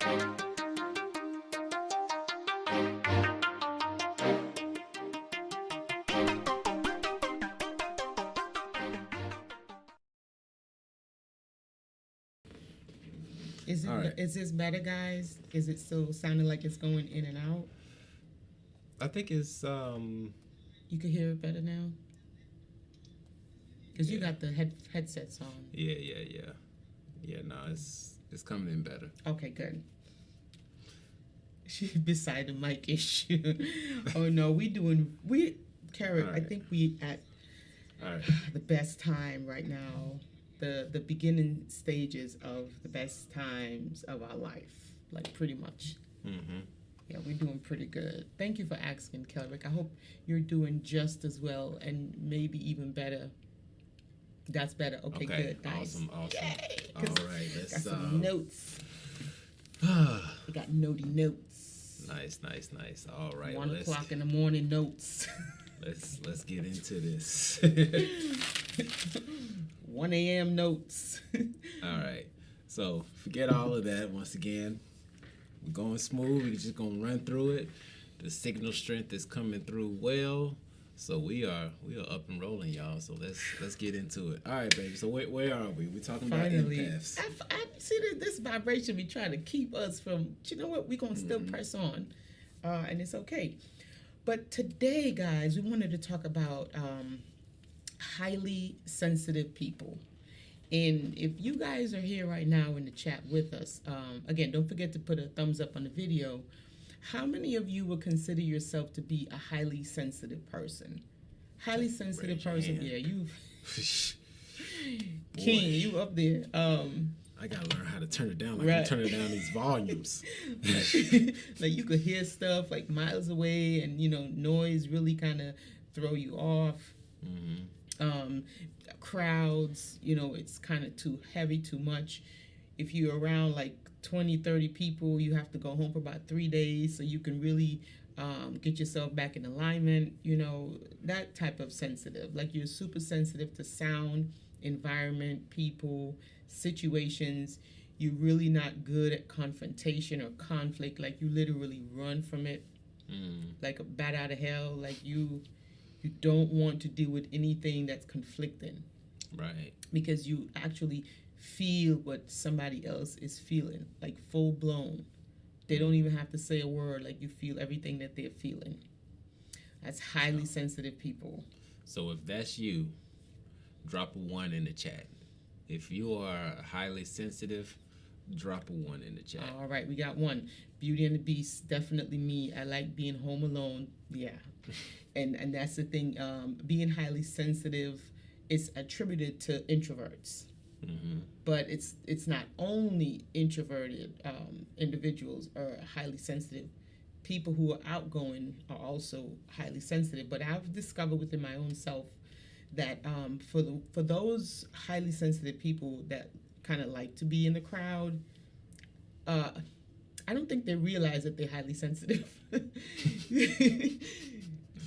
Is it? All right. Is this better, guys? Is it still sounding like it's going in and out? I think it's You can hear it better now? Because you Yeah. got the headsets on. yeah. No, it's coming in better. Okay, good. She beside the mic issue. Oh no, Kara, All I right. think we at All right. the best time right now. The beginning stages of the best times of our life. Like pretty much. Mm-hmm. Yeah, we're doing pretty good. Thank you for asking, Kelrick. I hope you're doing just as well and maybe even better. That's better. Okay, good. Nice. Awesome. Yay! All right, Got let's some notes. We got notey notes. Nice. All right. 1 well, o'clock in the morning notes. let's get into this. 1 a.m. notes. All right. So forget all of that. Once again, we're going smooth. We're just gonna run through it. The signal strength is coming through well. So we are up and rolling, y'all. So let's get into it. All right, baby. So where are we? We're talking Finally. about empaths. I see this vibration be trying to keep us from, you know what, we're going to still press on. And it's okay. But today, guys, we wanted to talk about highly sensitive people. And if you guys are here right now in the chat with us, again, don't forget to put a thumbs up on the video. How many of you would consider yourself to be a highly sensitive person? Highly sensitive Raise your person, hand. yeah, you, Boy, King, you up there. I gotta learn how to turn it down. Like Right. I'm turning down these volumes. Like you could hear stuff like miles away, and noise really kind of throw you off. Mm-hmm. Crowds, it's kind of too heavy, too much. If you're around like 20, 30 people, you have to go home for about 3 days so you can really get yourself back in alignment. That type of sensitive. Like you're super sensitive to sound, environment, people, situations. You're really not good at confrontation or conflict. Like you literally run from it like a bat out of hell. Like you don't want to deal with anything that's conflicting. Right. Because you actually feel what somebody else is feeling, like full blown. They don't even have to say a word, like you feel everything that they're feeling. That's highly sensitive people. So if that's you, drop a 1 in the chat. If you are highly sensitive, drop a 1 in the chat. All right, we got one. Beauty and the Beast, definitely me. I like being home alone. Yeah. and that's the thing. Being highly sensitive is attributed to introverts. Mm-hmm. But it's not only introverted individuals are highly sensitive. People who are outgoing are also highly sensitive. But I've discovered within my own self that for those highly sensitive people that kind of like to be in the crowd, I don't think they realize that they're highly sensitive.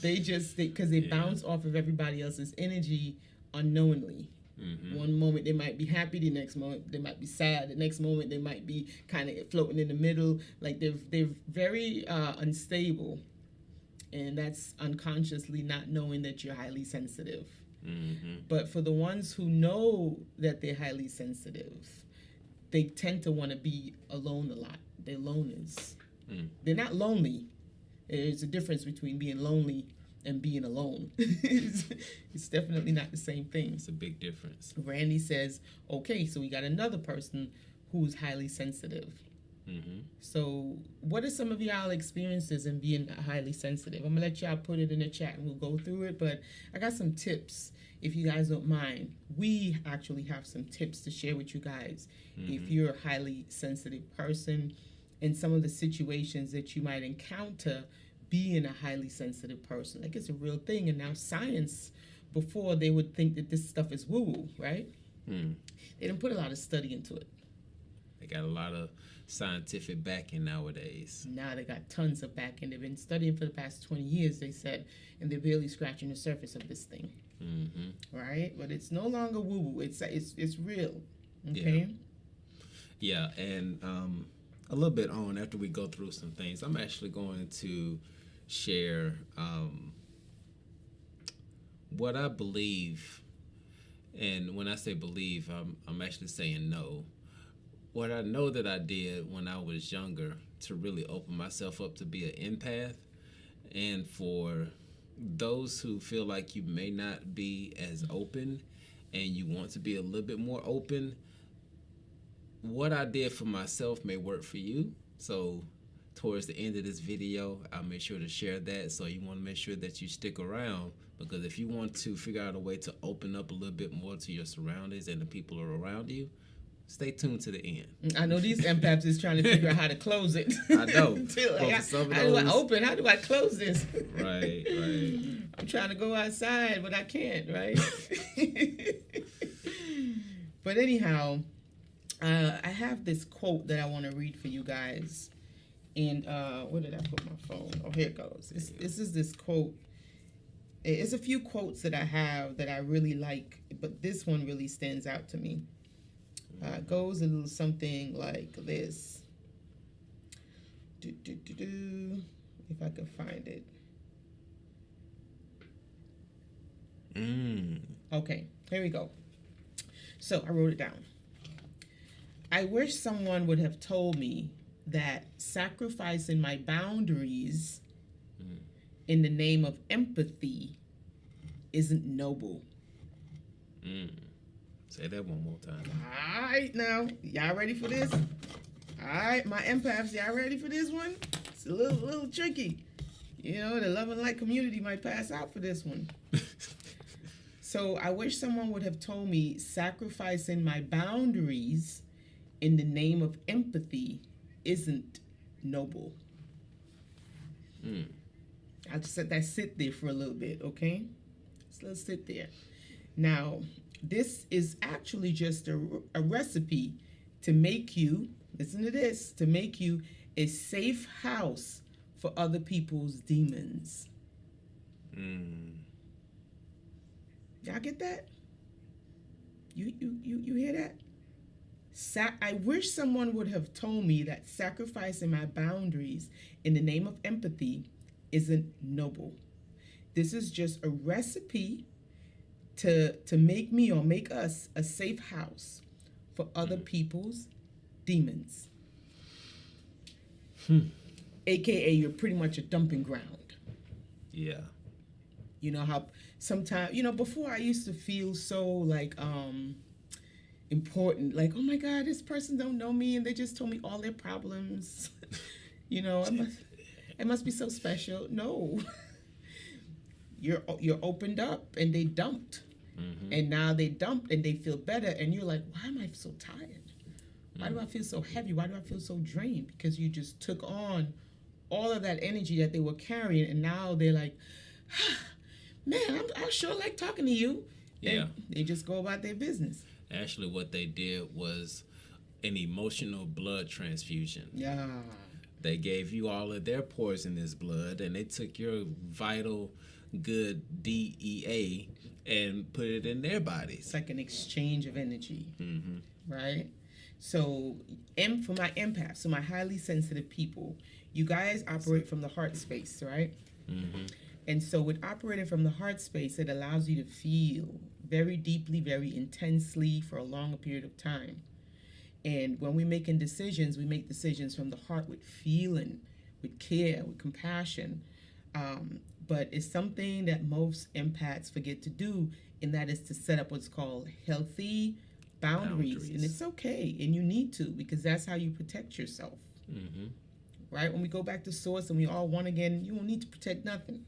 Because they bounce off of everybody else's energy unknowingly. Mm-hmm. One moment they might be happy, the next moment they might be sad, the next moment they might be kind of floating in the middle. Like they're very unstable, and that's unconsciously not knowing that you're highly sensitive. Mm-hmm. But for the ones who know that they're highly sensitive, they tend to want to be alone a lot. They're loners. They're not lonely. There's a difference between being lonely and being alone. It's definitely not the same thing. It's a big difference. Randy says, okay, so we got another person who's highly sensitive. Mm-hmm. So what are some of y'all experiences in being highly sensitive? I'm going to let y'all put it in the chat and we'll go through it, but I got some tips if you guys don't mind. We actually have some tips to share with you guys if you're a highly sensitive person and some of the situations that you might encounter being a highly sensitive person. Like it's a real thing. And now science, before they would think that this stuff is woo-woo, right? They didn't put a lot of study into it. They got a lot of scientific backing nowadays. Now they got tons of backing. They've been studying for the past 20 years, they said, and they're barely scratching the surface of this thing. Mm-hmm. Right? But it's no longer woo-woo. It's real. Okay? Yeah, and a little bit on after we go through some things. I'm actually going to share what I believe, and when I say believe, I'm actually saying know. What I know that I did when I was younger to really open myself up to be an empath, and for those who feel like you may not be as open and you want to be a little bit more open, what I did for myself may work for you. So towards the end of this video, I'll make sure to share that. So you want to make sure that you stick around, because if you want to figure out a way to open up a little bit more to your surroundings and the people who are around you, stay tuned to the end. I know these empaths is trying to figure out how to close it. I know. How do I open? How do I close this? Right. I'm trying to go outside, but I can't, right? But anyhow, I have this quote that I want to read for you guys. And where did I put my phone? Oh, here it goes. This is this quote. It's a few quotes that I have that I really like, but this one really stands out to me. Goes a little something like this. If I can find it. Okay, here we go. So I wrote it down. I wish someone would have told me that sacrificing my boundaries in the name of empathy isn't noble. Say that one more time. All right, now, y'all ready for this? All right, my empaths, y'all ready for this one? It's a little tricky. You know, the love and light community might pass out for this one. So I wish someone would have told me sacrificing my boundaries in the name of empathy isn't noble. I'll just let that sit there for a little bit, okay? So let's sit there. Now, this is actually just a recipe to make you, listen to this, to make you a safe house for other people's demons. Y'all get that? You hear that? I wish someone would have told me that sacrificing my boundaries in the name of empathy isn't noble. This is just a recipe to make me or make us a safe house for other people's demons. AKA, you're pretty much a dumping ground. Yeah. You know how sometimes, before I used to feel so like important, like, oh my God, this person don't know me and they just told me all their problems. It must be so special. No. You're opened up and they dumped. And now they dumped and they feel better, and you're like, why am I so tired? Why do I feel so heavy? Why do I feel so drained? Because you just took on all of that energy that they were carrying, and now they're like, man, I sure like talking to you. Yeah. And they just go about their business. Actually, what they did was an emotional blood transfusion. Yeah. They gave you all of their poisonous blood, and they took your vital, good DEA and put it in their bodies. It's like an exchange of energy, right? So, for my empaths, so my highly sensitive people, you guys operate from the heart space, right? And so with operating from the heart space, it allows you to feel very deeply, very intensely for a longer period of time. And when we're making decisions, we make decisions from the heart with feeling, with care, with compassion. But it's something that most empaths forget to do, and that is to set up what's called healthy boundaries. And it's okay, and you need to, because that's how you protect yourself. Right? When we go back to source and we all one again, you don't need to protect nothing.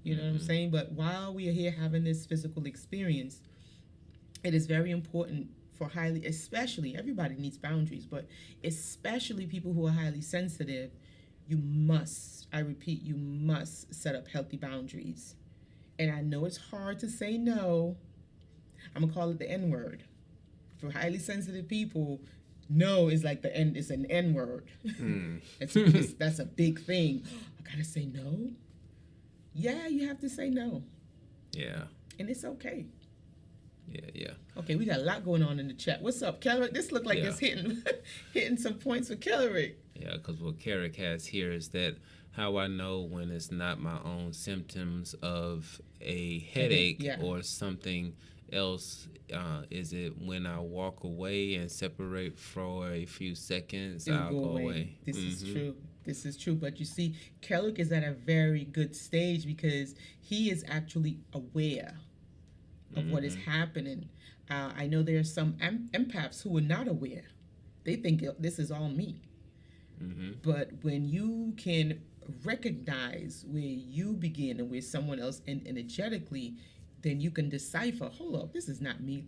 You know what I'm saying? But while we are here having this physical experience, it is very important for especially, everybody needs boundaries, but especially people who are highly sensitive, you must, I repeat, you must set up healthy boundaries. And I know it's hard to say no. I'm going to call it the N-word. For highly sensitive people, no is like it's an N-word. That's a big thing. I got to say no? Yeah, you have to say no. Yeah. And it's okay. Yeah. Okay, we got a lot going on in the chat. What's up, Kellerick? This look like Yeah. it's hitting some points for Kellerick. Yeah, because what Carrick has here is that how I know when it's not my own symptoms of a headache or something else. Is it when I walk away and separate for a few seconds, I'll go away. This is true. This is true. But you see, Kellerick is at a very good stage because he is actually aware of what is happening. I know there are some empaths who are not aware. They think this is all me. But when you can recognize where you begin and where someone else energetically, then you can decipher, hold up, this is not me.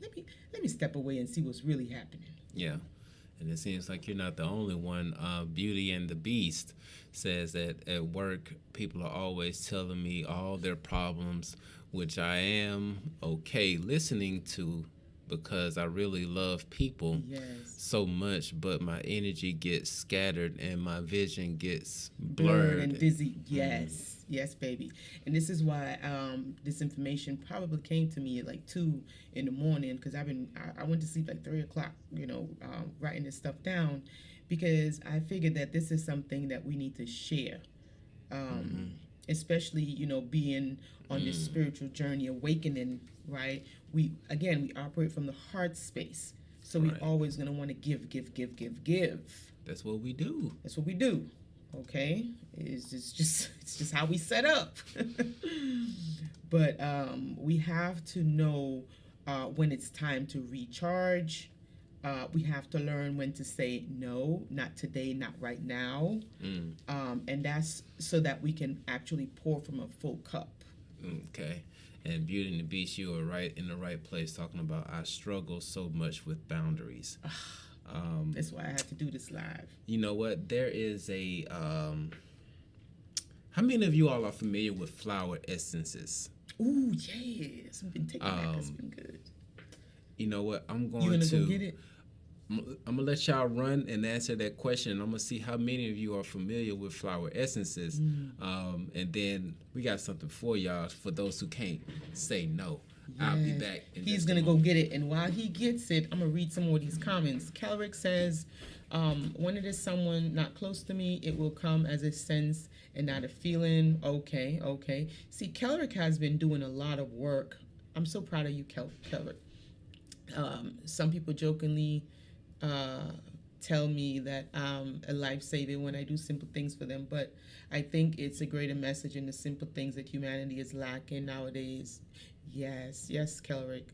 Let me step away and see what's really happening. Yeah. And it seems like you're not the only one. Beauty and the Beast says that at work, people are always telling me all their problems, which I am okay listening to because I really love people so much, but my energy gets scattered and my vision gets blurred and dizzy. Yes, baby. And this is why this information probably came to me at like 2 in the morning, because I went to sleep like 3 o'clock, writing this stuff down, because I figured that this is something that we need to share, especially, being on this spiritual journey, awakening, right? We operate from the heart space. So we always going to want to give. That's what we do. Okay, it's just how we set up. But we have to know when it's time to recharge. We have to learn when to say no, not today, not right now. And that's so that we can actually pour from a full cup. Okay. And Beauty and the Beast, you are right in the right place talking about I struggle so much with boundaries. That's why I had to do this live. You know what? There is a... how many of you all are familiar with flower essences? Ooh, yes. I've been taking that. That's been good. You know what? You gonna go get it? I'm going to let y'all run and answer that question. I'm going to see how many of you are familiar with flower essences. And then we got something for y'all for those who can't say no. Yes. I'll be back. He's going to go get it. And while he gets it, I'm going to read some more of these comments. Kellerick says, when it is someone not close to me, it will come as a sense and not a feeling. Okay. See, Kellerick has been doing a lot of work. I'm so proud of you, Kellerick. Some people jokingly tell me that I'm a lifesaver when I do simple things for them, but I think it's a greater message in the simple things that humanity is lacking nowadays. Yes, Kellerick.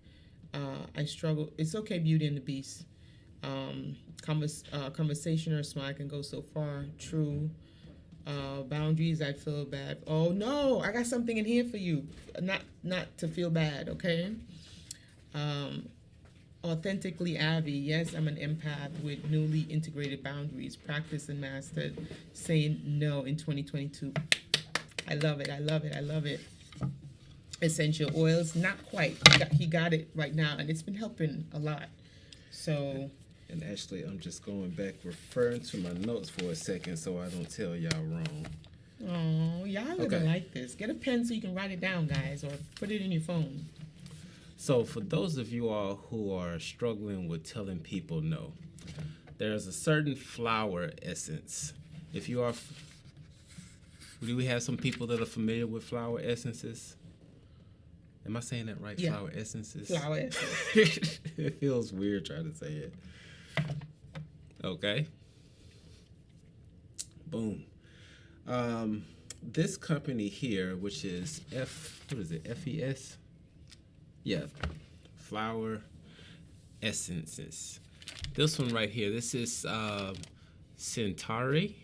I struggle. It's okay, Beauty and the Beast. Conversation or smile can go so far. True. Boundaries, I feel bad. Oh no, I got something in here for you. Not to feel bad, okay? Authentically Avi, yes, I'm an empath with newly integrated boundaries, practiced and mastered saying no in 2022. I love it. Essential oils, not quite. He got it right now, and it's been helping a lot. So. And actually, I'm just going back, referring to my notes for a second so I don't tell y'all wrong. Oh, y'all gonna like this. Get a pen so you can write it down, guys, or put it in your phone. So for those of you all who are struggling with telling people no, there's a certain flower essence. If you are, do we have some people that are familiar with flower essences? Am I saying that right? Yeah. Flower essences? Flower essences. It feels weird trying to say it. Okay. Boom. This company here, which is FES? Yeah, flower essences. This one right here, this is Centauri.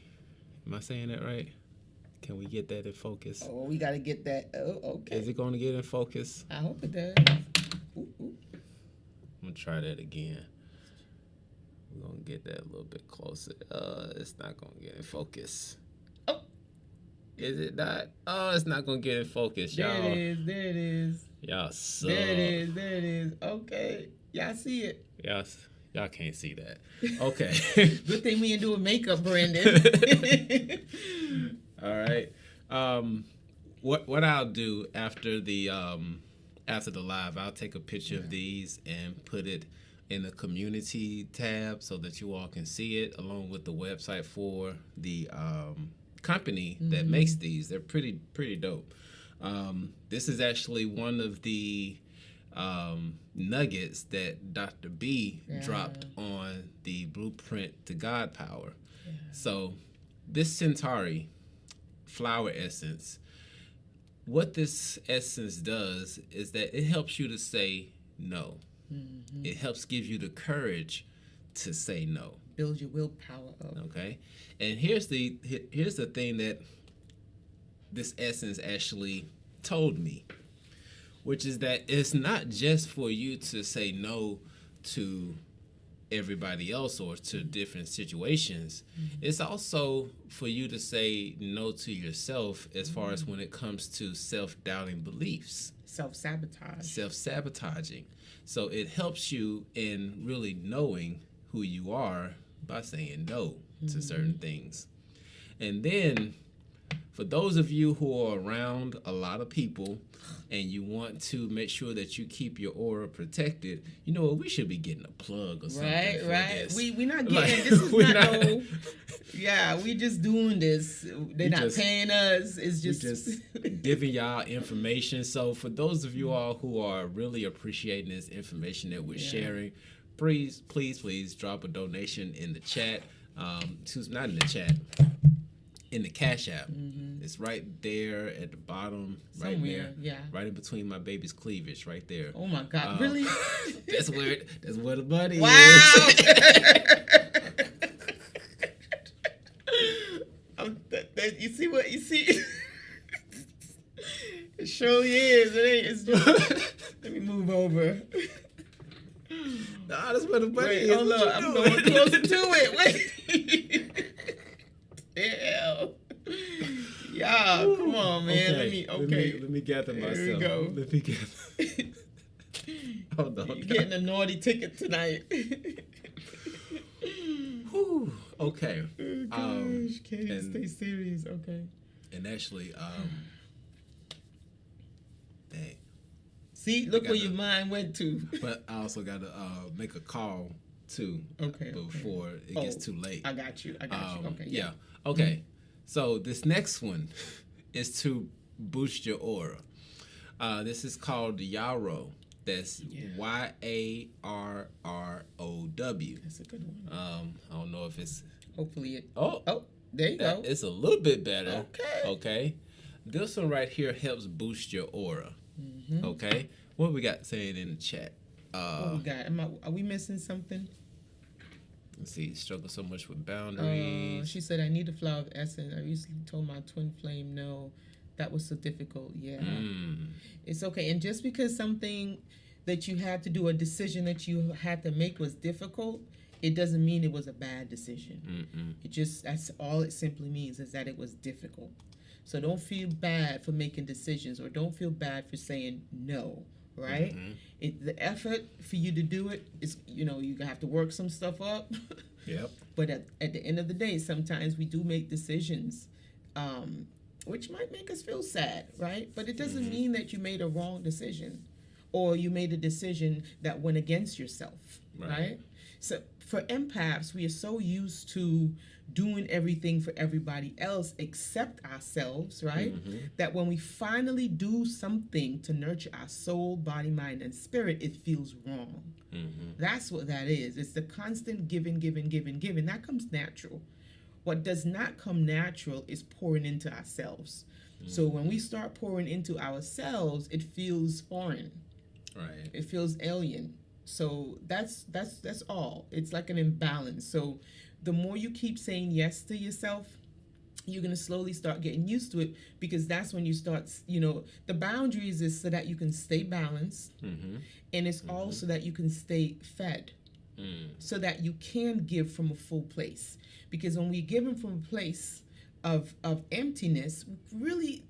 Am I saying that right? Can we get that in focus? Oh, we got to get that. Oh, okay. Is it going to get in focus? I hope it does. Ooh. I'm going to try that again. We're going to get that a little bit closer. It's not going to get in focus. Oh. Is it not? Oh, it's not going to get in focus, y'all. There it is. Y'all suck. There it is. Okay. Y'all see it. Y'all can't see that. Okay. Good thing we ain't doing makeup, Brandon. All right. What I'll do after the after the live, I'll take a picture of these and put it in the community tab so that you all can see it, along with the website for the company that makes these. They're pretty dope. This is actually one of the nuggets that Dr. B dropped on the Blueprint to God Power. Yeah. So this Centauri flower essence, what this essence does is that it helps you to say no. Mm-hmm. It helps give you the courage to say no. Build your willpower up. Okay. And here's the thing that this essence actually told me, which is that it's not just for you to say no to everybody else or to different situations. Mm-hmm. It's also for you to say no to yourself as far as when it comes to self-doubting beliefs. Self-sabotaging. So it helps you in really knowing who you are by saying no to certain things. And then for those of you who are around a lot of people and you want to make sure that you keep your aura protected, you know what? We should be getting a plug or something. Right. This. We not getting this is not no. Yeah, we just doing this. They're not paying us. It's just giving y'all information. So for those of you all who are really appreciating this information that we're sharing, please drop a donation in the chat. Not in the chat. In the Cashapp. Mm-hmm. It's right there at the bottom, somewhere, right in between my baby's cleavage, right there. Oh my God, really? That's where the money is. You see what you see? It surely is. It ain't. It's just. Let me move over. Nah, that's where the money is. Hold on, I'm going closer to it. Wait. Yeah, come on, man. Okay. Let me gather myself. Here we go. Let me gather. Hold on. You're getting a naughty ticket tonight. Whew. Okay. Oh, gosh, Katie, stay serious. Okay. And actually, dang. See, look where your mind went to. But I also got to make a call too. Before it gets too late. I got you. Okay. Yeah. Okay. So this next one is to boost your aura. This is called Yarrow. That's YARROW. That's a good one. I don't know if it's. Hopefully it. Oh, there you go. It's a little bit better. Okay. This one right here helps boost your aura. Mm-hmm. Okay. What we got saying in the chat? What we got? Are we missing something? Let's see. Struggle so much with boundaries. She said, I need a flower of essence. I recently told my twin flame no. That was so difficult. Yeah. It's okay. And just because something that you had to do, a decision that you had to make was difficult, it doesn't mean it was a bad decision. That's all it simply means, is that it was difficult. So don't feel bad for making decisions, or don't feel bad for saying no. Right? The effort for you to do it is, you have to work some stuff up. Yep. But at the end of the day, sometimes we do make decisions, which might make us feel sad, right? But it doesn't mean that you made a wrong decision, or you made a decision that went against yourself, right? So for empaths, we are so used to doing everything for everybody else except ourselves, right? That when we finally do something to nurture our soul, body, mind, and spirit, it feels wrong. That's what that is. It's the constant giving. That comes natural. What does not come natural is pouring into ourselves. So when we start pouring into ourselves, it feels foreign. Right. It feels alien. So that's all. It's like an imbalance. So the more you keep saying yes to yourself, you're going to slowly start getting used to it, because that's when you start, the boundaries is so that you can stay balanced, and it's also that you can stay fed, so that you can give from a full place. Because when we give from a place of emptiness, really,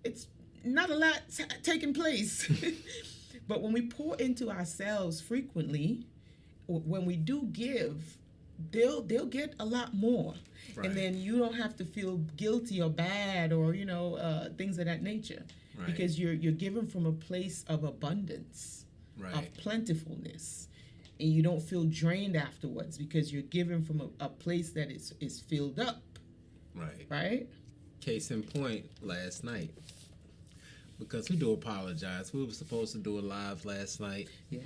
it's not a lot taking place. But when we pour into ourselves frequently, when we do give, they'll get a lot more. Right. And then you don't have to feel guilty or bad or, things of that nature. Right. Because you're given from a place of abundance, of plentifulness, and you don't feel drained afterwards because you're given from a place that is filled up. Right. Case in point, last night, because we do apologize. We were supposed to do a live last night. Yeah.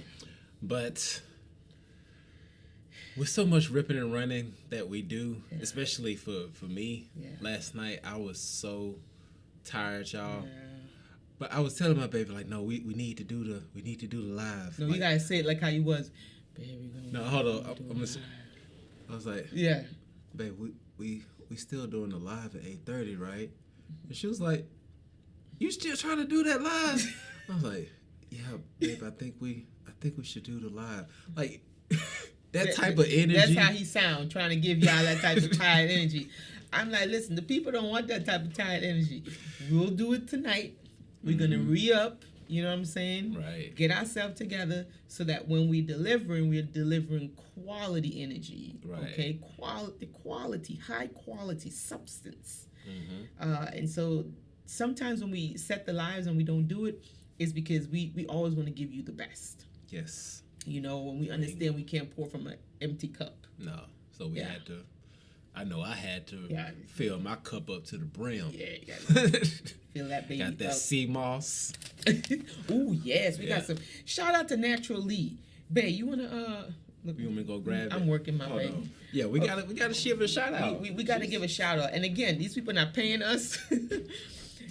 But with so much ripping and running that we do, especially for me, last night I was so tired, y'all. Yeah. But I was telling my baby, like, no, we need to do the live. No, like, you gotta say it like how you was. Baby, no, hold on. I was like, yeah, babe, we still doing the live at 8:30, right? And she was like, you still trying to do that live? I was like, yeah, babe, I think we should do the live. Like that type of energy. That's how he sound, trying to give y'all that type of tired energy. I'm like, listen, the people don't want that type of tired energy. We'll do it tonight. We're gonna re-up. You know what I'm saying? Right. Get ourselves together so that when we're delivering quality energy. Right. Okay? Quality, high quality substance. And so sometimes when we set the lives and we don't do it, it's because we always want to give you the best. Yes. You know, when we understand we can't pour from an empty cup. No. So we had to. I know I had to fill my cup up to the brim. Yeah, you gotta fill that baby got that up. sea moss. Ooh, yes, we got some. Shout out to Natural Lee. Babe, you wanna look, you want me to go grab it? I'm working my way. Yeah, we gotta give a shout out. We gotta give a shout out. And again, these people not paying us.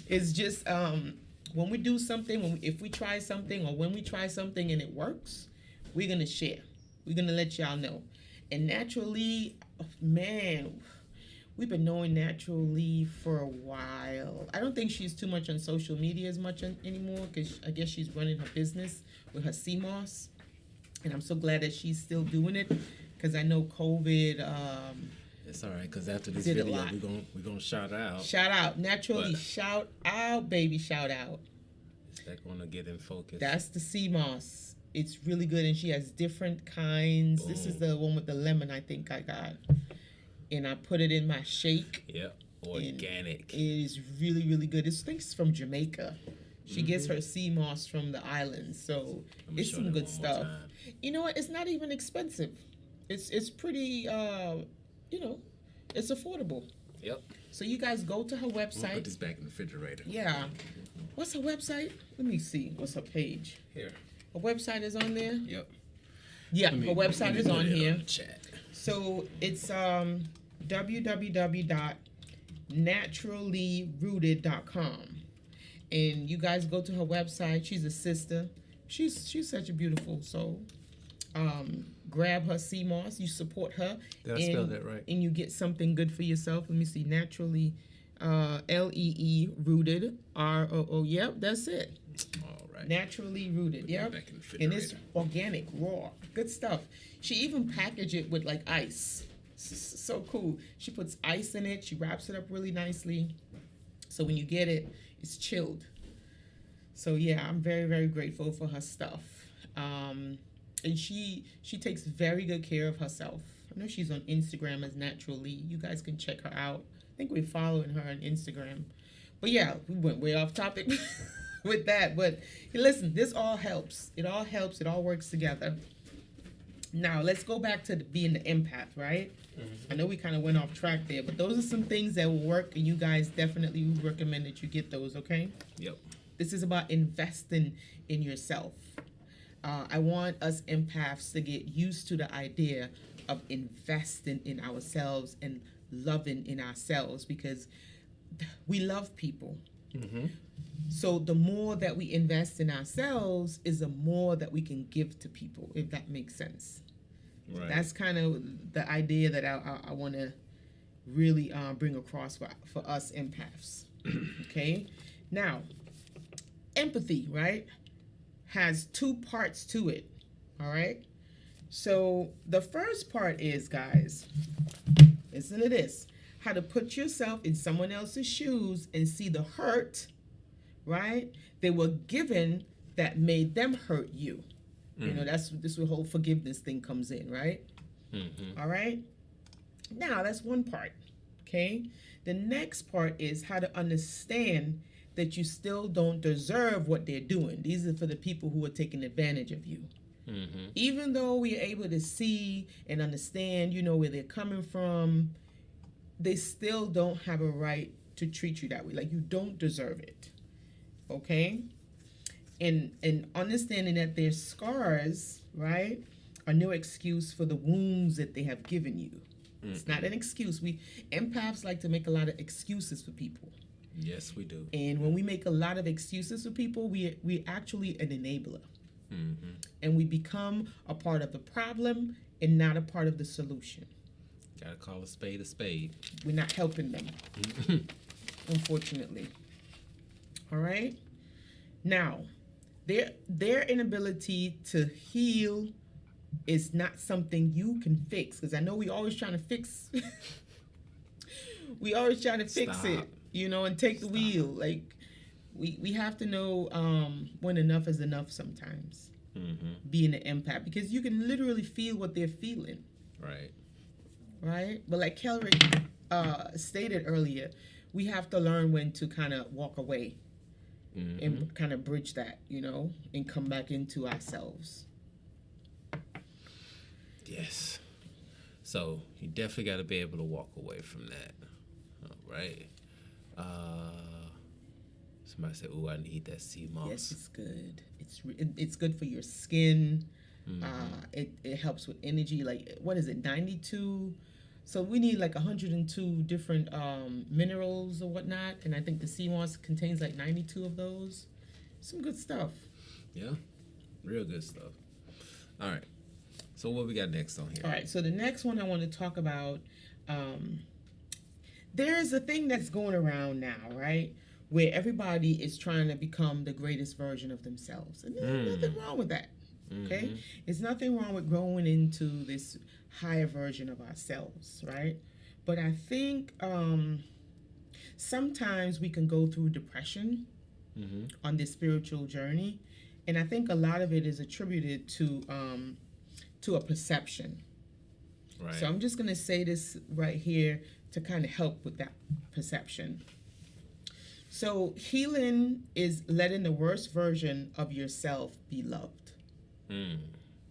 It's just when we do something, if we try something or when we try something and it works, we're gonna share. We're gonna let y'all know. And Natural Lee, man, we've been knowing Natural Lee for a while. I don't think she's too much on social media as much anymore because I guess she's running her business with her sea moss. And I'm so glad that she's still doing it because I know COVID. It's all right because after this video, we're gonna shout out. Shout out, Natural Lee. Shout out, baby. Shout out. Is that gonna get in focus? That's the sea moss. It's really good, and she has different kinds. Boom. This is the one with the lemon, I think I got. And I put it in my shake. Yep, organic. It is really, really good. I think it's from Jamaica. She gets her sea moss from the islands, so it's some good stuff. You know what? It's not even expensive. It's pretty, it's affordable. Yep. So you guys go to her website. I'll put this back in the refrigerator. Yeah. What's her website? Let me see. What's her page? Here. Her website is on there? Yep. Yeah, her website is on here. Chat. So it's www.naturallyrooted.com. And you guys go to her website. She's a sister. She's such a beautiful soul. Grab her sea moss. You support her. Did I spell that right? And you get something good for yourself. Let me see. Naturally, Lee rooted. ROO. Yep, that's it. All right. Naturally rooted. Yep. And it's organic, raw. Good stuff. She even packaged it with like ice. So cool. She puts ice in it. She wraps it up really nicely. So when you get it, it's chilled. So yeah, I'm very, very grateful for her stuff. And she takes very good care of herself. I know she's on Instagram as Natural Lee. You guys can check her out. I think we're following her on Instagram. But yeah, we went way off topic with that. But listen, this all helps. It all helps. It all works together. Now, let's go back to being the empath, right? I know we kind of went off track there, but those are some things that will work, and you guys definitely would recommend that you get those, okay? Yep. This is about investing in yourself. I want us empaths to get used to the idea of investing in ourselves and loving in ourselves because we love people. So the more that we invest in ourselves is the more that we can give to people, if that makes sense. Right. That's kind of the idea that I want to really bring across for us empaths. Okay? Now, empathy, right, has two parts to it. All right? So the first part is, guys, listen to this. How to put yourself in someone else's shoes and see the hurt, right, they were given that made them hurt you. You know, this whole forgiveness thing comes in, right? All right? Now, that's one part, okay? The next part is how to understand that you still don't deserve what they're doing. These are for the people who are taking advantage of you. Even though we are able to see and understand, where they're coming from, they still don't have a right to treat you that way. Like, you don't deserve it. Okay? And understanding that their scars, right, are no excuse for the wounds that they have given you. It's not an excuse. We empaths like to make a lot of excuses for people. Yes, we do. And when we make a lot of excuses for people, we actually an enabler. And we become a part of the problem and not a part of the solution. Gotta call a spade a spade. We're not helping them, unfortunately. All right? Now, their inability to heal is not something you can fix. Because I know we always trying to fix. We always trying to fix Stop. it, and take the wheel. Like, we have to know when enough is enough sometimes. Being an empath, because you can literally feel what they're feeling. Right? But like Kelrick stated earlier, we have to learn when to kind of walk away and kind of bridge that, and come back into ourselves. Yes. So you definitely got to be able to walk away from that. All right. Somebody said, "Oh, I need that sea moss." Yes, it's good. It's good for your skin. It helps with energy. Like, what is it, 92? So we need like 102 different minerals or whatnot, and I think the sea moss contains like 92 of those. Some good stuff. Yeah, real good stuff. All right. So what we got next on here? All right. So the next one I want to talk about, there's a thing that's going around now, right? Where everybody is trying to become the greatest version of themselves. And there's nothing wrong with that, okay? There's nothing wrong with growing into this higher version of ourselves, right? But I think sometimes we can go through depression on this spiritual journey. And I think a lot of it is attributed to a perception. Right. So I'm just going to say this right here to kind of help with that perception. So healing is letting the worst version of yourself be loved.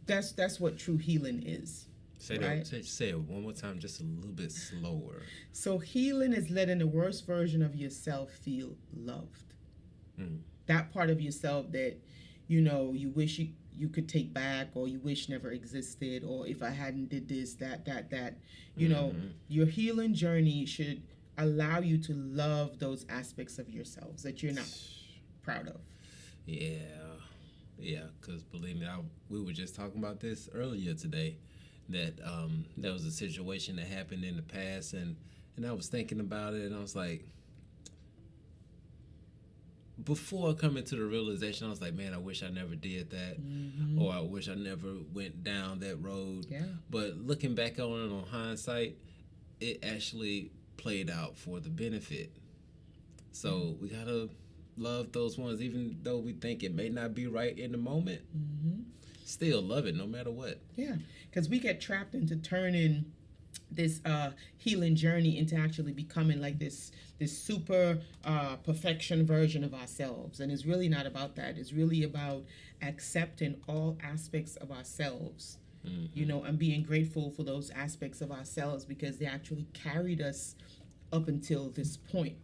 That's what true healing is. Say it one more time, just a little bit slower. So healing is letting the worst version of yourself feel loved. That part of yourself that, you wish you could take back, or you wish never existed, or if I hadn't did this, that. Your healing journey should allow you to love those aspects of yourselves that you're not proud of. Yeah, because believe me, we were just talking about this earlier today, that there was a situation that happened in the past, and I was thinking about it, and I was like, before coming to the realization, I was like, man, I wish I never did that, or I wish I never went down that road. Yeah. But looking back on it on hindsight, it actually played out for the benefit. So we gotta love those ones, even though we think it may not be right in the moment. Still love it no matter what. Yeah, because we get trapped into turning this healing journey into actually becoming like this super perfection version of ourselves, and it's really not about that. It's really about accepting all aspects of ourselves, and being grateful for those aspects of ourselves, because they actually carried us up until this point.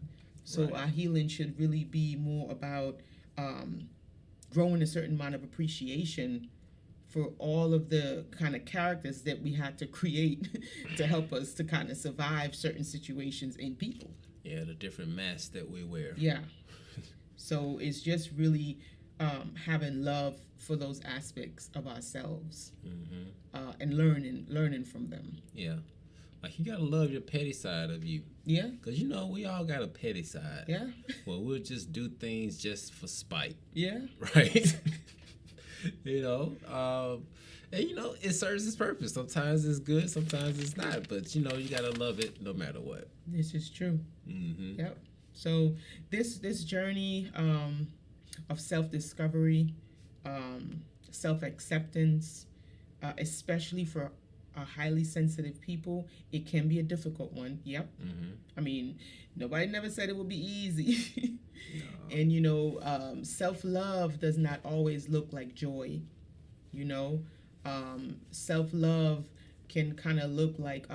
So our healing should really be more about growing a certain amount of appreciation for all of the kind of characters that we had to create to help us to kind of survive certain situations and people. Yeah, the different masks that we wear. Yeah. So it's just really having love for those aspects of ourselves, and learning from them. Yeah. Like, you gotta love your petty side of you. Yeah. Because, we all got a petty side. Yeah. Well, we'll just do things just for spite. Yeah. Right? And, it serves its purpose. Sometimes it's good, sometimes it's not. But, you gotta love it no matter what. This is true. Yep. So this journey of self-discovery, self-acceptance, especially for are highly sensitive people, it can be a difficult one. Yep. I mean, nobody never said it would be easy. No. And, you know, self-love does not always look like joy. You know, self-love can kind of look like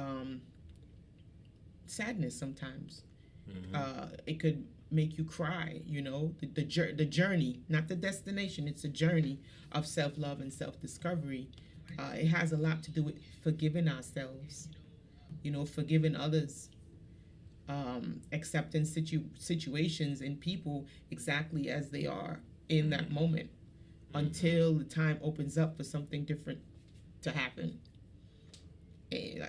sadness sometimes. It could make you cry, you know, the journey, not the destination. It's a journey of self-love and self-discovery. It has a lot to do with forgiving ourselves, you know, forgiving others, accepting situations and people exactly as they are in that moment until the time opens up for something different to happen. And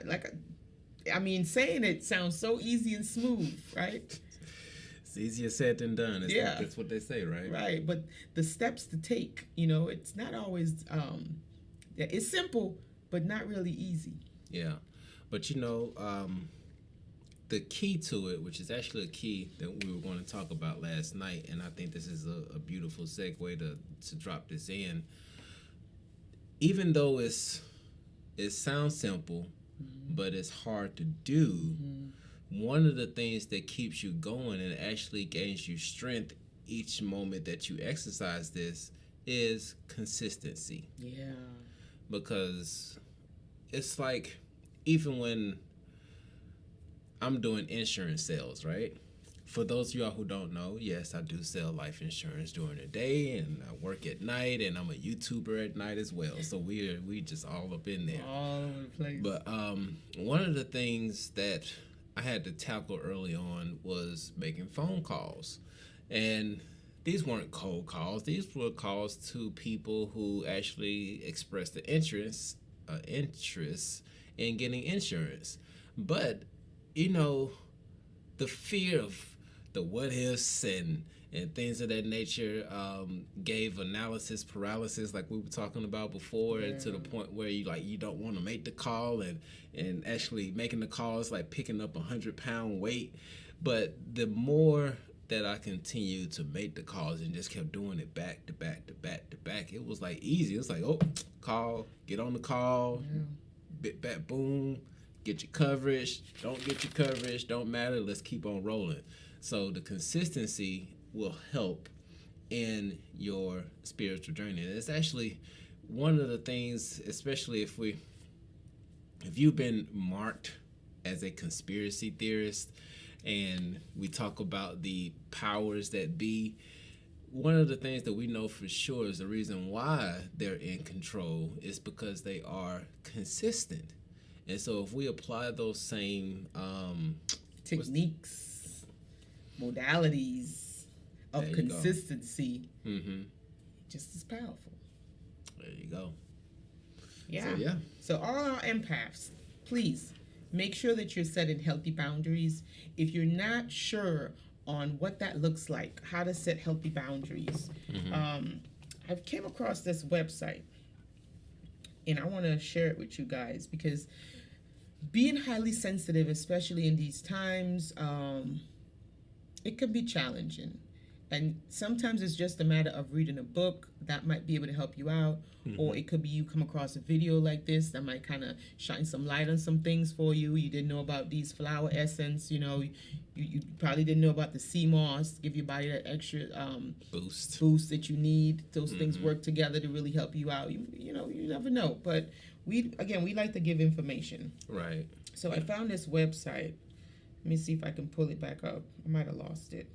I mean, saying it sounds so easy and smooth, right? It's easier said than done. That's what they say, right? Right, but the steps to take, you know, it's not always, it's simple, but not really easy. Yeah, but you know, the key to it, which is actually a key that we were going to talk about last night, and I think this is a beautiful segue to drop this in. Even though it sounds simple, but it's hard to do, one of the things that keeps you going and actually gains you strength each moment that you exercise this is consistency. Yeah. Because it's like, even when I'm doing insurance sales, right? For those of y'all who don't know, yes, I do sell life insurance during the day, and I work at night, and I'm a YouTuber at night as well. So we just all up in there. All over the place. But one of the things that I had to tackle early on was making phone calls. And these weren't cold calls. These were calls to people who actually expressed the interest in getting insurance. But, you know, the fear of the what ifs and things of that nature gave analysis paralysis, like we were talking about before, to the point where you don't want to make the call, and actually making the call is like picking up 100-pound weight. But the more that I continued to make the calls and just kept doing it back to back to back to back, it was like easy. It was like, oh, call, get on the call, bit back, boom, get your coverage, don't get your coverage, don't matter, let's keep on rolling. So the consistency will help in your spiritual journey. And it's actually one of the things, especially if you've been marked as a conspiracy theorist, and we talk about the powers that be, one of the things that we know for sure is the reason why they're in control is because they are consistent. And so if we apply those same techniques, modalities of consistency, just as powerful. There you go. Yeah. So all our empaths, please make sure that you're setting healthy boundaries. If you're not sure on what that looks like, how to set healthy boundaries, I've came across this website, and I want to share it with you guys, because being highly sensitive, especially in these times, it can be challenging. And sometimes it's just a matter of reading a book that might be able to help you out, or it could be you come across a video like this that might kind of shine some light on some things for you. You didn't know about these flower essence, you know, you probably didn't know about the sea moss, give your body that extra boost that you need. Those things work together to really help you out. You know, you never know. But we like to give information. Right. So I found this website. Let me see if I can pull it back up. I might have lost it.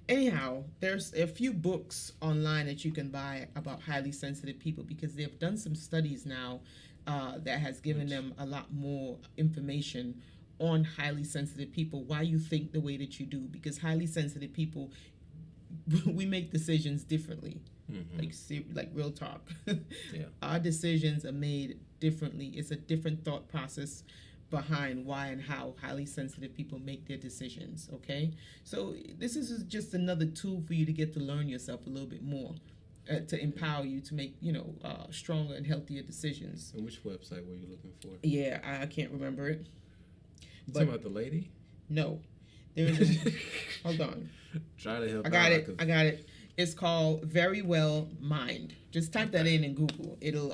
Anyhow, there's a few books online that you can buy about highly sensitive people, because they've done some studies now that has given them a lot more information on highly sensitive people, why you think the way that you do, because highly sensitive people, we make decisions differently. Like real talk. Our decisions are made differently. It's a different thought process behind why and how highly sensitive people make their decisions. Okay, so this is just another tool for you to get to learn yourself a little bit more, to empower you to make stronger and healthier decisions. And which website were you looking for? Yeah, I can't remember it. You talking about the lady? No, there's hold on. Try to help. I got it. It's called Very Well Mind. Just type that in Google. It'll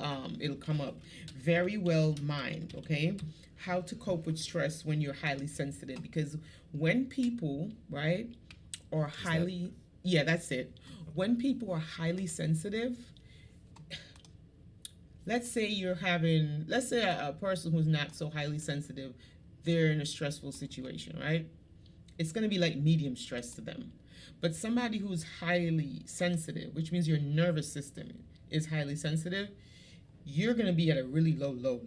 come up. Very Well Mind. Okay, how to cope with stress when you're highly sensitive. Because when people, right, are highly, yeah, that's it. When people are highly sensitive, let's say a person who's not so highly sensitive, they're in a stressful situation, right? It's going to be like medium stress to them. But somebody who's highly sensitive, which means your nervous system is highly sensitive, you're going to be at a really low.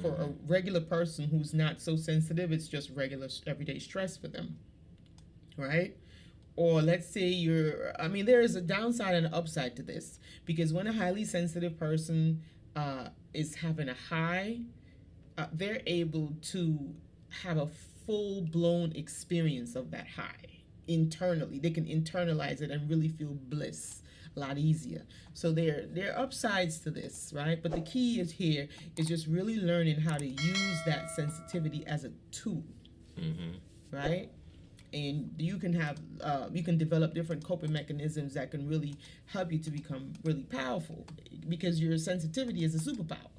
For a regular person who's not so sensitive, it's just regular everyday stress for them, right? Or let's say there is a downside and an upside to this, because when a highly sensitive person is having a high, they're able to have a full-blown experience of that high internally. They can internalize it and really feel bliss a lot easier. So there are upsides to this, right? But the key is just really learning how to use that sensitivity as a tool, right? And you can develop different coping mechanisms that can really help you to become really powerful, because your sensitivity is a superpower.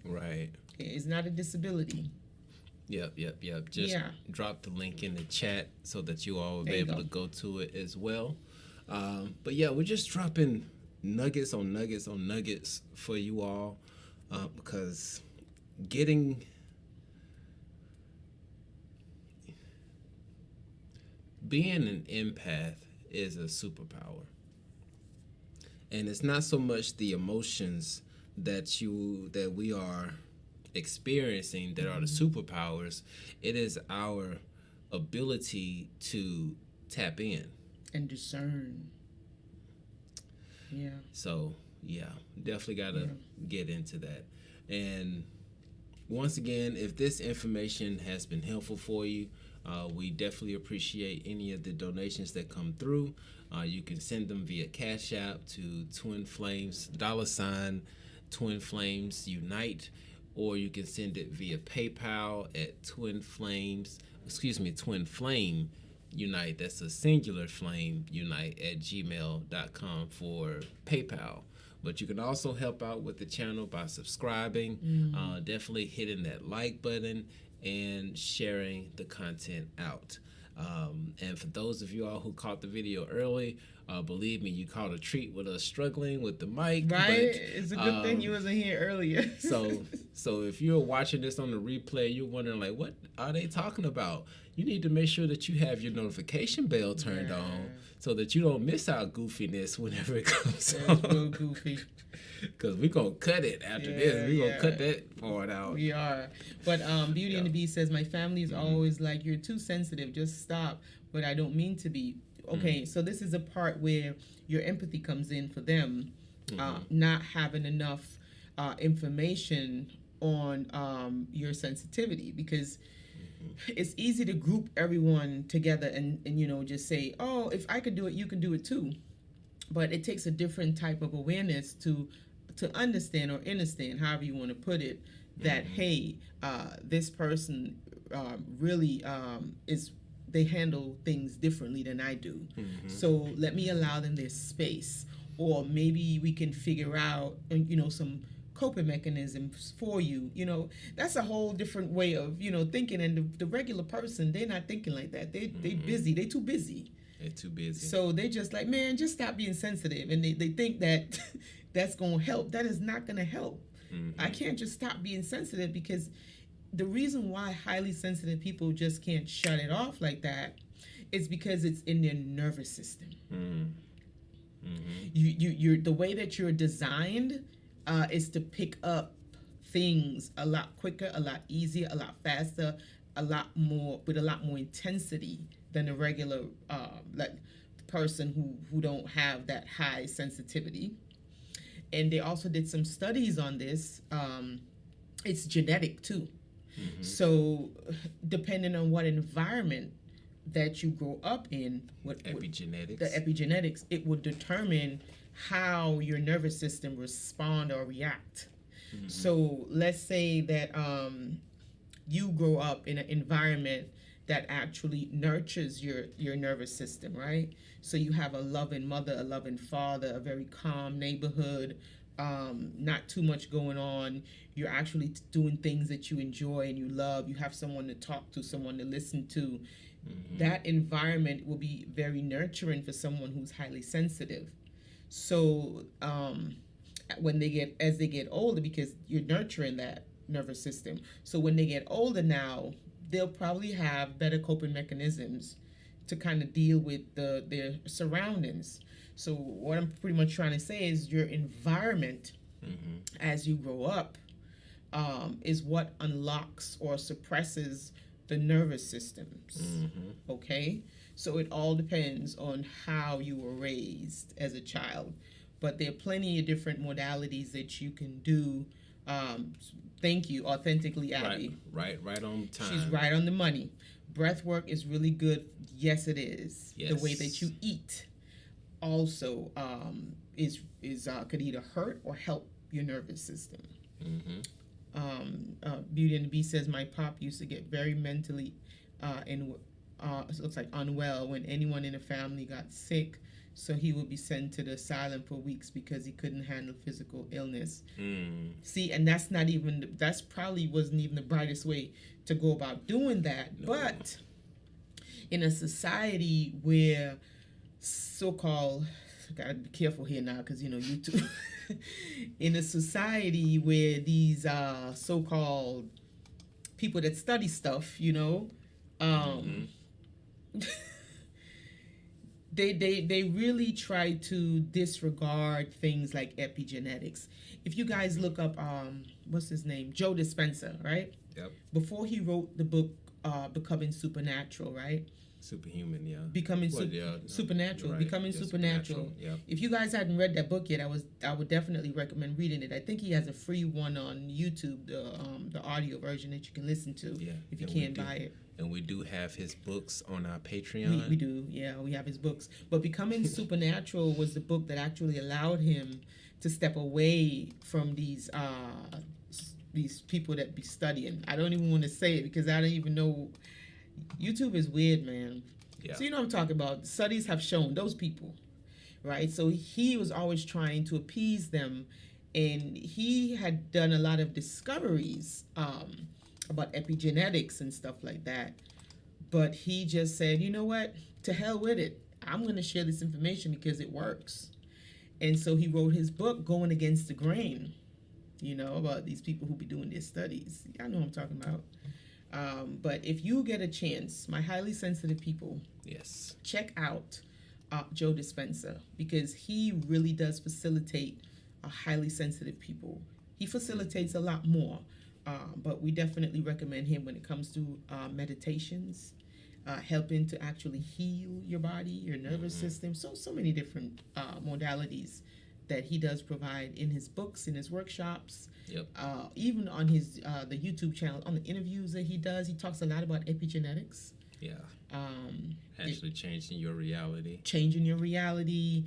Right. It's not a disability. Yep. Just drop the link in the chat so that you all will be able to go to it as well. But yeah, we're just dropping nuggets on nuggets on nuggets for you all, because being an empath is a superpower. And it's not so much the emotions that we are experiencing that are the superpowers. It is our ability to tap in and discern. Yeah. So yeah, definitely gotta get into that. And once again, if this information has been helpful for you, we definitely appreciate any of the donations that come through. You can send them via Cashapp to Twin Flames $, or you can send it via PayPal at Twin Flame Unite. That's a singular flame unite at gmail.com for PayPal. But you can also help out with the channel by subscribing, definitely hitting that like button, and sharing the content out. And for those of you all who caught the video early, believe me, you caught a treat with us struggling with the mic. Right? It's a good thing you wasn't here earlier. So if you're watching this on the replay, you're wondering, like, what are they talking about? You need to make sure that you have your notification bell turned on so that you don't miss our goofiness whenever it comes on. Real goofy. Because we're going to cut it after this. We're going to cut that part out. We are. But Beauty and the Beast says, my family is always like, you're too sensitive. Just stop. But I don't mean to be. Okay, so this is a part where your empathy comes in for them, not having enough information on your sensitivity, because it's easy to group everyone together and just say, oh, if I could do it, you can do it too. But it takes a different type of awareness to understand or understand, however you want to put it, that, hey, this person really they handle things differently than I do. So let me allow them their space. Or maybe we can figure out, some coping mechanisms for you. That's a whole different way of, thinking. And the regular person, they're not thinking like that. They busy. They too busy. They're too busy. So they just like, man, just stop being sensitive. And they think that that's going to help. That is not going to help. I can't just stop being sensitive, because the reason why highly sensitive people just can't shut it off like that is because it's in their nervous system. You're the way that you're designed is to pick up things a lot quicker, a lot easier, a lot faster, with a lot more intensity than a regular person who don't have that high sensitivity. And they also did some studies on this. It's genetic too. So depending on what environment that you grow up in, the epigenetics, it would determine how your nervous system respond or react. So let's say that you grow up in an environment that actually nurtures your nervous system, right? So you have a loving mother, a loving father, a very calm neighborhood, not too much going on. You're actually doing things that you enjoy and you love. You have someone to talk to, someone to listen to. That environment will be very nurturing for someone who's highly sensitive. So as they get older, because you're nurturing that nervous system, so when they get older now, they'll probably have better coping mechanisms to kind of deal with their surroundings. So what I'm pretty much trying to say is your environment as you grow up is what unlocks or suppresses the nervous systems. Okay? So it all depends on how you were raised as a child. But there are plenty of different modalities that you can do. Thank you, authentically, Abby. Right on time. She's right on the money. Breath work is really good. Yes, it is. Yes. The way that you eat also is could either hurt or help your nervous system. Beauty and the Beast says my pop used to get very mentally it looks like unwell when anyone in the family got sick. So he would be sent to the asylum for weeks because he couldn't handle physical illness. See, and that's probably wasn't even the brightest way to go about doing that. No. But in a society where so-called, gotta be careful here now because, YouTube. In a society where these so-called people that study stuff, They really try to disregard things like epigenetics. If you guys look up, what's his name? Joe Dispenza, right? Yep. Before he wrote the book, Becoming Supernatural, right? Superhuman, yeah. Supernatural. Becoming Supernatural. Yep. If you guys hadn't read that book yet, I would definitely recommend reading it. I think he has a free one on YouTube, the audio version that you can listen to if you can't buy it. And we do have his books on our Patreon. We do, yeah. We have his books. But Becoming Supernatural was the book that actually allowed him to step away from these people that be studying. I don't even want to say it because I don't even know. YouTube is weird, man. Yeah. So you know what I'm talking about. Studies have shown those people, right? So he was always trying to appease them. And he had done a lot of discoveries about epigenetics and stuff like that. But he just said, you know what? To hell with it. I'm going to share this information because it works. And so he wrote his book, Going Against the Grain, about these people who be doing their studies. I know what I'm talking about. But if you get a chance, my highly sensitive people, yes, check out Joe Dispenza because he really does facilitate highly sensitive people. He facilitates a lot more. But we definitely recommend him when it comes to meditations, helping to actually heal your body, your nervous system. So many different modalities that he does provide in his books, in his workshops. Yep. Even on his the YouTube channel, on the interviews that he does, he talks a lot about epigenetics. Yeah. Actually changing your reality. Changing your reality,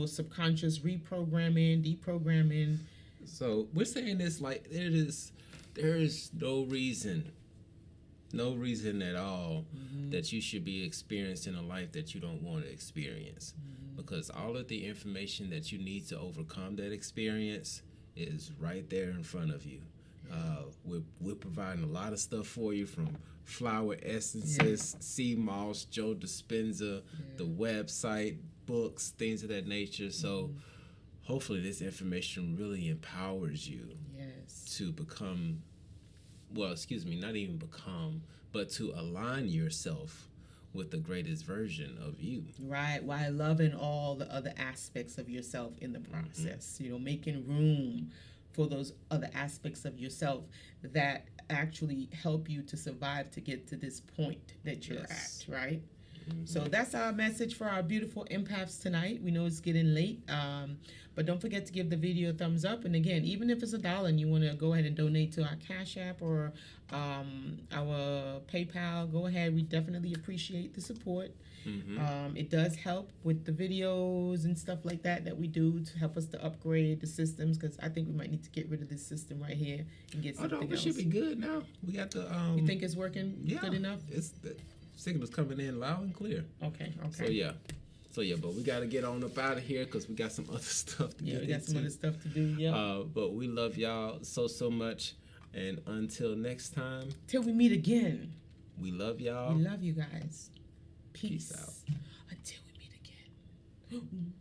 subconscious reprogramming, deprogramming. So we're saying this like there is no reason at all that you should be experiencing a life that you don't want to experience. Because all of the information that you need to overcome that experience is right there in front of you. We're providing a lot of stuff for you, from flower essences, sea moss, Joe Dispenza, the website, books, things of that nature. So hopefully this information really empowers you to become, not even become, but to align yourself with the greatest version of you. Right, while loving all the other aspects of yourself in the process. Making room for those other aspects of yourself that actually help you to survive to get to this point that you're at, right? So that's our message for our beautiful empaths tonight. We know it's getting late, but don't forget to give the video a thumbs up. And again, even if it's $1 and you want to go ahead and donate to our Cashapp or our PayPal, go ahead. We definitely appreciate the support. It does help with the videos and stuff like that we do to help us to upgrade the systems, because I think we might need to get rid of this system right here and get something else. It should be good now. We got the... you think it's working good enough? signal's coming in loud and clear. Okay. So yeah, but we gotta get on up out of here because we got some other stuff to get into. Yeah, we got some other stuff to do. Yeah. But we love y'all so much, and until next time, till we meet again. We love y'all. We love you guys. Peace out. Until we meet again.